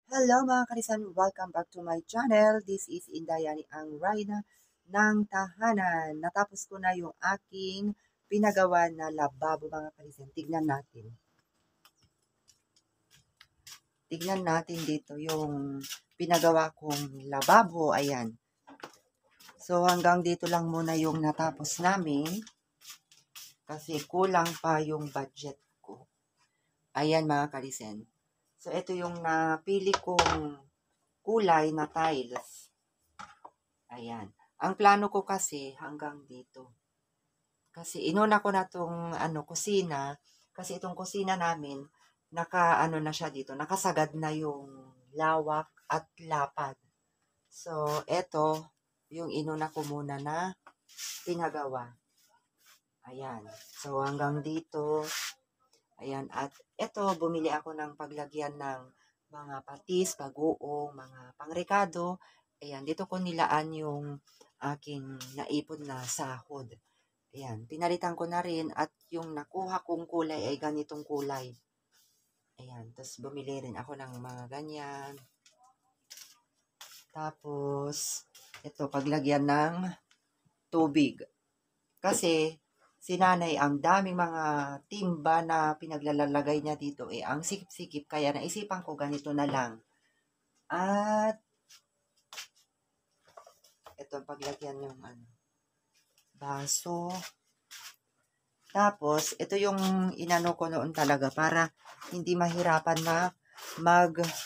Hello mga karisan, welcome back to my channel. This is Indayani ang Rayna ng Tahanan. Natapos ko na yung aking pinagawa na lababo mga karisan. Tignan natin. Tignan natin dito yung pinagawa kong lababo. Ayan. So hanggang dito lang muna yung natapos namin. Kasi kulang pa yung budget ko. Ayan mga karisan. So ito yung napili kong kulay na tiles. Ayan. Ang plano ko kasi hanggang dito. Kasi inuna ko na tong kusina. Kasi itong kusina namin, na siya dito. Nakasagad na yung lawak at lapad. So, eto, yung inuna ko muna na pinagawa. Ayan. So, hanggang dito. Ayan. At eto, bumili ako ng paglagyan ng mga patis, bagoong, mga pangrekado. Ayan. Dito ko nilaan yung aking naipon na sahod. Ayan. Pinalitan ko na rin at yung nakuha kong kulay ay ganitong kulay. Ayan. Tapos bumili rin ako ng mga ganyan. Tapos, ito, paglagyan ng tubig. Kasi, si nanay, ang daming mga timba na pinaglalagay niya dito, ang sikip-sikip, kaya naisipan ko ganito na lang. At, ito, paglagyan yung baso. Tapos, ito yung inano ko noon talaga para hindi mahirapan na mag-igib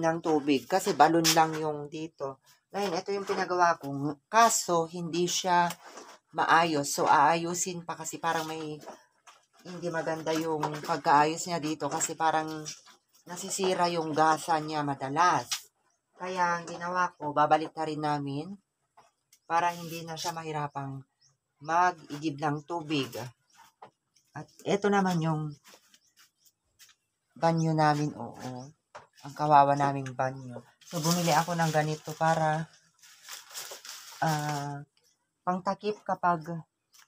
ng tubig. Kasi balon lang yung dito. Ngayon, ito yung pinagawa ko. Kaso, hindi siya maayos. So, aayusin pa kasi parang may hindi maganda yung pagkaayos niya dito. Kasi parang nasisira yung gasa niya madalas. Kaya, ang ginawa ko, babalik na rin namin para hindi na siya mahirapang mag-igib ng tubig. At ito naman yung banyo namin, oo. Ang kawawa naming banyo. So, bumili ako ng ganito para pangtakip kapag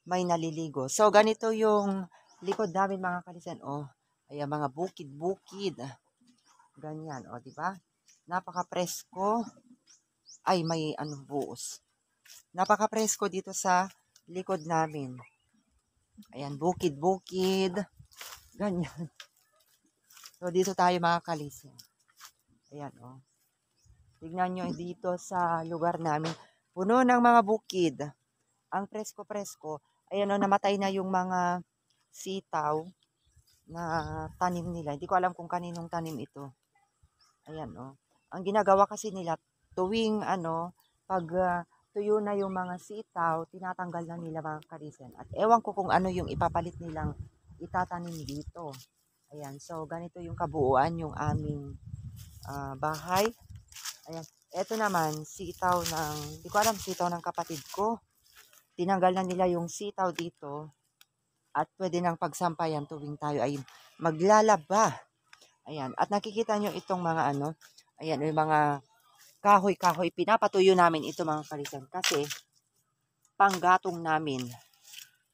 may naliligo. So, ganito yung likod namin mga kalisan. Oh, ayan, mga bukid-bukid. Ganyan, oh, di ba? Napaka-presko. Ay, may buos. Napaka-presko dito sa likod namin. Ayan, bukid-bukid. Ganyan. So, dito tayo mga kalisan. Ayan, oh. Tignan nyo dito sa lugar namin. Puno ng mga bukid. Ang presko-presko. Ayan, oh, namatay na yung mga sitaw na tanim nila. Hindi ko alam kung kaninong tanim ito. Ayan, oh. Ang ginagawa kasi nila, tuwing, pag tuyo na yung mga sitaw, tinatanggal na nila mga karisan. At ewan ko kung ano yung ipapalit nilang itatanim dito. Ayan, so ganito yung kabuuan yung aming bahay. Ayan, eto naman, sitaw ng, hindi ko alam, sitaw ng kapatid ko. Tinanggal na nila yung sitaw dito at pwede nang pagsampayan tuwing tayo ay maglalaba. Ayan, at nakikita nyo itong mga ayan, yung mga kahoy-kahoy, pinapatuyo namin ito mga kalisan kasi panggatong namin.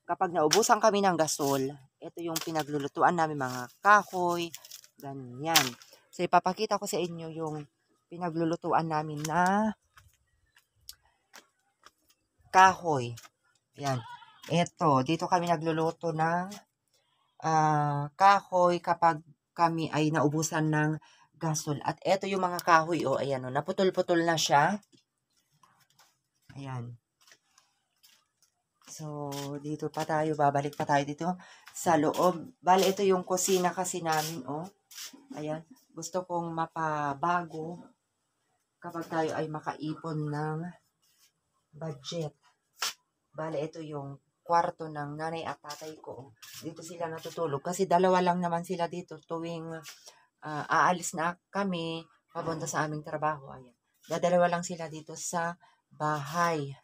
Kapag naubusan kami ng gasol, ito yung pinaglulutuan namin mga kahoy, ganyan. So, ipapakita ko sa inyo yung pinaglulutuan namin na kahoy. Ayan. Ito, dito kami nagluluto ng kahoy kapag kami ay naubusan ng gasol. At ito yung mga kahoy, oh, ayan, oh, naputol-putol na siya. Ayan. So, dito pa tayo, babalik pa tayo dito sa loob. Bale, ito yung kusina kasi namin, oh. Ayan. Gusto kong mapabago kapag tayo ay makaipon ng budget. Bale, ito yung kwarto ng nanay at tatay ko. Dito sila natutulog. Kasi dalawa lang naman sila dito tuwing aalis na kami papunta sa aming trabaho. Ayan. Dadalawa lang sila dito sa bahay.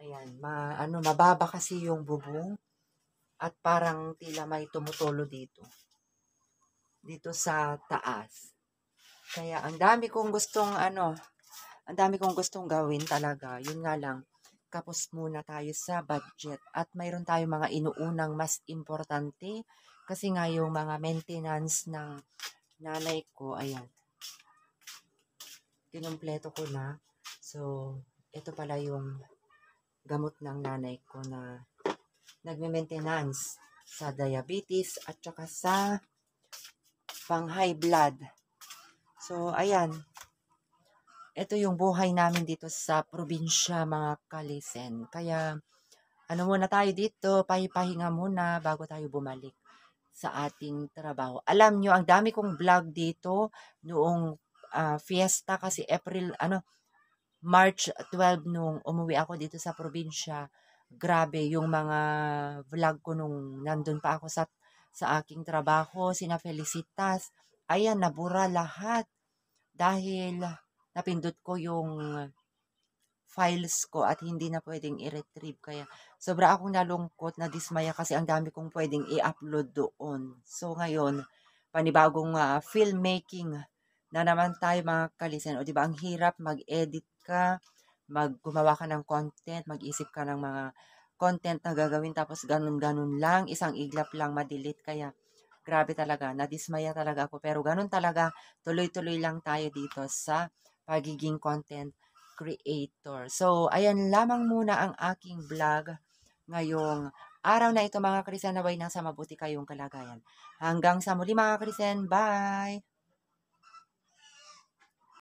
Ayan. Mababa kasi yung bubong. At parang tila may tumutulo dito. Dito sa taas. Kaya ang dami kong gustong gawin talaga. Yun nga lang, kapos muna tayo sa budget. At mayroon tayong mga inuunang mas importante. Kasi nga yung mga maintenance ng nanay ko, ayan, kinumpleto ko na. So, ito pala yung gamot ng nanay ko na nagme-maintenance sa diabetes at saka sa pang high blood. So, ayan, ito yung buhay namin dito sa probinsya, mga kalisen. Kaya, ano muna tayo dito, pahipahinga muna bago tayo bumalik sa ating trabaho. Alam nyo, ang dami kong vlog dito noong fiesta kasi March 12 nung umuwi ako dito sa probinsya. Grabe yung mga vlog ko nung nandun pa ako sa aking trabaho, sina Felicitas. Ayan, nabura lahat dahil napindot ko yung files ko at hindi na pwedeng i-retrieve. Kaya sobra akong nalungkot, na dismaya kasi ang dami kong pwedeng i-upload doon. So ngayon, panibagong filmmaking na naman tayo, mga kalisen. O di ba ang hirap mag-edit ka, gumawa ka ng content, mag-isip ka ng mga content na gagawin tapos ganun-ganun lang, isang iglap lang ma-delete. Kaya grabe talaga, nadismaya talaga ako. Pero ganun talaga, tuloy-tuloy lang tayo dito sa pagiging content creator. So, ayan lamang muna ang aking vlog ngayong araw na ito, mga Krisen. Naway nasa mabuti kayong kalagayan. Hanggang sa muli, mga Krisen. Bye!